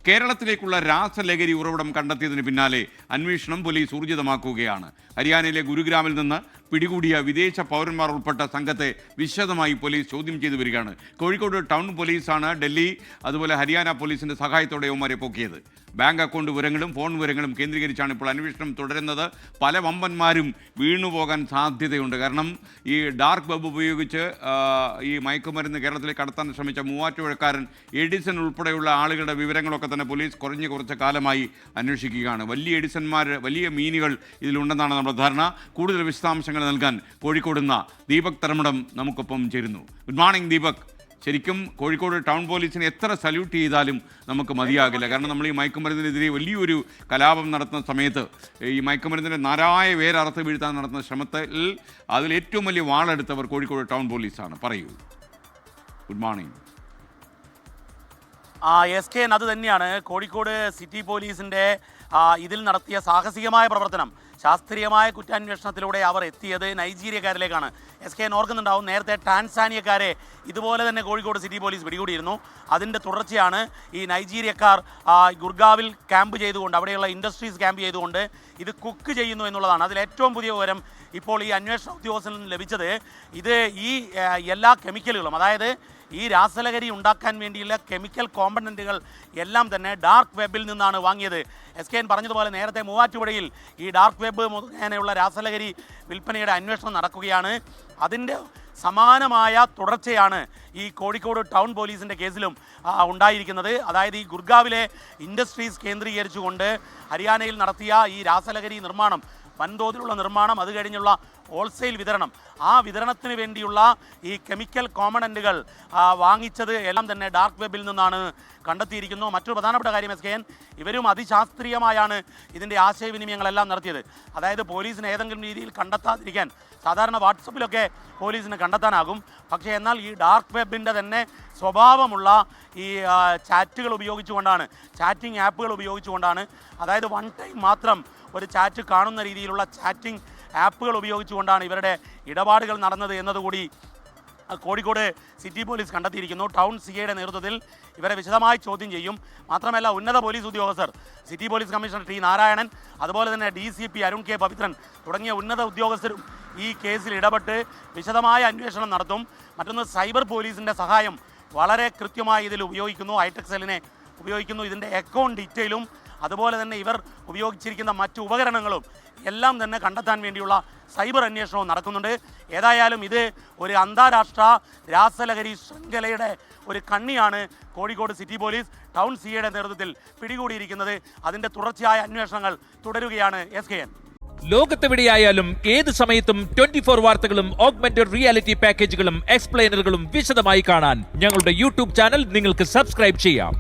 കേരളത്തിലേക്കുള്ള രാസലഹരി ഉറവിടം കണ്ടെത്തിയതിന് പിന്നാലെ അന്വേഷണം പോലീസ് ഊർജിതമാക്കുകയാണ്. ഹരിയാനയിലെ ഗുരുഗ്രാമിൽ നിന്ന് പിടികൂടിയ വിദേശ പൗരന്മാർ ഉൾപ്പെട്ട സംഘത്തെ വിശദമായി പോലീസ് ചോദ്യം ചെയ്തു വരികയാണ്. കോഴിക്കോട് ടൗൺ പോലീസാണ് ഡൽഹി അതുപോലെ ഹരിയാന പോലീസിന്റെ സഹായത്തോടെ ഇവന്മാരെ പൊക്കിയത്. ബാങ്ക് അക്കൗണ്ട് വിവരങ്ങളും ഫോൺ വിവരങ്ങളും കേന്ദ്രീകരിച്ചാണ് ഇപ്പോൾ അന്വേഷണം തുടരുന്നത്. പല വമ്പന്മാരും വീണുപോകാൻ സാധ്യതയുണ്ട്. കാരണം ഈ ഡാർക്ക് വെബ് ഉപയോഗിച്ച് ഈ മയക്കുമരുന്ന് കേരളത്തിലേക്ക് കടത്താൻ ശ്രമിച്ച മൂവാറ്റുപുഴക്കാരൻ എഡിസൺ ഉൾപ്പെടെയുള്ള ആളുകളുടെ വിവരങ്ങളൊക്കെ തന്നെ പോലീസ് കുറച്ച് കാലമായി അന്വേഷിക്കുകയാണ്. വലിയ എഡിസന്മാർ, വലിയ മീനുകൾ ഇതിലുണ്ടെന്നാണ് നമ്മുടെ ധാരണ. കൂടുതൽ വിശദാംശങ്ങൾ നൽകാൻ കോഴിക്കോട് നിന്ന് ദീപക് തരമടം നമുക്കൊപ്പം ചേരുന്നു. Good morning Deepak. ശരിക്കും കോഴിക്കോട് ടൗൺ പോലീസിനെ എത്ര സല്യൂട്ട് ചെയ്താലും നമുക്ക് മതിയാകില്ല. കാരണം നമ്മൾ ഈ മയക്കുമരുന്നിനെതിരെ വലിയൊരു കലാപം നടത്തുന്ന സമയത്ത് ഈ മയക്കുമരുന്നിൻ്റെ നാരായ വേരറുത്ത് വീഴ്ത്താൻ നടത്തുന്ന ശ്രമത്തിൽ അതിൽ ഏറ്റവും വലിയ വാളെടുത്തവർ കോഴിക്കോട് ടൗൺ പോലീസാണ്. പറയൂ. Good morning. SK അത് തന്നെയാണ് കോഴിക്കോട് സിറ്റി പോലീസിൻ്റെ ഇതിൽ നടത്തിയ സാഹസികമായ പ്രവർത്തനം. ശാസ്ത്രീയമായ കുറ്റാന്വേഷണത്തിലൂടെ അവർ എത്തിയത് നൈജീരിയക്കാരിലേക്കാണ്. SK ഓർക്കുന്നുണ്ടാവും, നേരത്തെ ടാൻസാനിയക്കാരെ ഇതുപോലെ തന്നെ കോഴിക്കോട് സിറ്റി പോലീസ് പിടികൂടിയിരുന്നു. അതിൻ്റെ തുടർച്ചയാണ് ഈ നൈജീരിയക്കാർ ഗുർഗാവിൽ ക്യാമ്പ് ചെയ്തുകൊണ്ട്, അവിടെയുള്ള ഇൻഡസ്ട്രീസ് ക്യാമ്പ് ചെയ്തുകൊണ്ട് ഇത് കുക്ക് ചെയ്യുന്നു എന്നുള്ളതാണ്. അതിൽ ഏറ്റവും പുതിയ വിവരം ഇപ്പോൾ ഈ അന്വേഷണ ഉദ്യോഗസ്ഥരിൽ നിന്ന് ലഭിച്ചത് ഇത് ഈ എല്ലാ കെമിക്കലുകളും, അതായത് ഈ രാസലഹരി ഉണ്ടാക്കാൻ വേണ്ടിയുള്ള കെമിക്കൽ കോമ്പണൻറ്റുകൾ എല്ലാം തന്നെ ഡാർക്ക് വെബിൽ നിന്നാണ് വാങ്ങിയത്. SK പറഞ്ഞതുപോലെ നേരത്തെ മൂവാറ്റുപുഴയിൽ ഈ ഡാർക്ക് വെബ് മുഖേനയുള്ള രാസലഹരി വിൽപ്പനയുടെ അന്വേഷണം നടക്കുകയാണ്. അതിൻ്റെ സമാനമായ തുടർച്ചയാണ് ഈ കോഴിക്കോട് ടൗൺ പോലീസിൻ്റെ കേസിലും ഉണ്ടായിരിക്കുന്നത്. അതായത് ഈ ഗുർഗാവിലെ ഇൻഡസ്ട്രീസ് കേന്ദ്രീകരിച്ചുകൊണ്ട് ഹരിയാനയിൽ നടത്തിയ ഈ രാസലഹരി നിർമ്മാണം, വൻതോതിലുള്ള നിർമ്മാണം, അത് കഴിഞ്ഞുള്ള ഹോൾസെയിൽ വിതരണം, ആ വിതരണത്തിന് വേണ്ടിയുള്ള ഈ കെമിക്കൽ കോമ്പണൻറ്റുകൾ വാങ്ങിച്ചത് എല്ലാം തന്നെ ഡാർക്ക് വെബിൽ നിന്നാണ് കണ്ടെത്തിയിരിക്കുന്നു. മറ്റൊരു പ്രധാനപ്പെട്ട കാര്യം SK, ഇവരും അതിശാസ്ത്രീയമായാണ് ഇതിൻ്റെ ആശയവിനിമയങ്ങളെല്ലാം നടത്തിയത്. അതായത് പോലീസിന് ഏതെങ്കിലും രീതിയിൽ കണ്ടെത്താതിരിക്കാൻ, സാധാരണ വാട്സപ്പിലൊക്കെ പോലീസിന് കണ്ടെത്താനാകും, പക്ഷേ എന്നാൽ ഈ ഡാർക്ക് വെബിൻ്റെ തന്നെ സ്വഭാവമുള്ള ഈ ചാറ്റുകൾ ഉപയോഗിച്ചുകൊണ്ടാണ്, ചാറ്റിംഗ് ആപ്പുകൾ ഉപയോഗിച്ചുകൊണ്ടാണ്, അതായത് വൺ ടൈം മാത്രം ഒരു ചാറ്റ് കാണുന്ന രീതിയിലുള്ള ചാറ്റിംഗ് ആപ്പുകൾ ഉപയോഗിച്ചുകൊണ്ടാണ് ഇവരുടെ ഇടപാടുകൾ നടന്നത് എന്നതുകൂടി കോഴിക്കോട് സിറ്റി പോലീസ് കണ്ടെത്തിയിരിക്കുന്നു. ടൗൺ CIയുടെ നേതൃത്വത്തിൽ ഇവരെ വിശദമായി ചോദ്യം ചെയ്യും. മാത്രമല്ല ഉന്നത പോലീസ് ഉദ്യോഗസ്ഥർ, city police commissioner T Narayanan, അതുപോലെ തന്നെ DCP അരുൺ K പവിത്രൻ തുടങ്ങിയ ഉന്നത ഉദ്യോഗസ്ഥരും ഈ കേസിൽ ഇടപെട്ട് വിശദമായ അന്വേഷണം നടത്തും. മറ്റൊന്ന്, സൈബർ പോലീസിൻ്റെ സഹായം വളരെ കൃത്യമായി ഇതിൽ ഉപയോഗിക്കുന്നു. ഹൈടെക് സെല്ലിനെ ഉപയോഗിക്കുന്നു. ഇതിൻ്റെ അക്കൗണ്ട് ഡീറ്റെയിലും അതുപോലെ തന്നെ ഇവർ ഉപയോഗിച്ചിരിക്കുന്ന മറ്റു ഉപകരണങ്ങളും എല്ലാം തന്നെ കണ്ടെത്താൻ വേണ്ടിയുള്ള സൈബർ അന്വേഷണവും നടക്കുന്നുണ്ട്. ഏതായാലും ഇത് ഒരു അന്താരാഷ്ട്ര രാസലഹരി ശൃംഖലയുടെ ഒരു കണ്ണിയാണ് കോഴിക്കോട് സിറ്റി പോലീസ് ടൗൺ CIയുടെ നേതൃത്വത്തിൽ പിടികൂടിയിരിക്കുന്നത്. അതിൻ്റെ തുടർച്ചയായ അന്വേഷണങ്ങൾ തുടരുകയാണ്. SK. ലോകത്തെവിടെയായാലും ഏത് സമയത്തും 24 വാർത്തകളും ഓഗ്മെന്റഡ് റിയാലിറ്റി പാക്കേജുകളും എക്സ്പ്ലെയിനറുകളും വിശദമായി കാണാൻ ഞങ്ങളുടെ YouTube ചാനൽ നിങ്ങൾക്ക് സബ്സ്ക്രൈബ് ചെയ്യാം.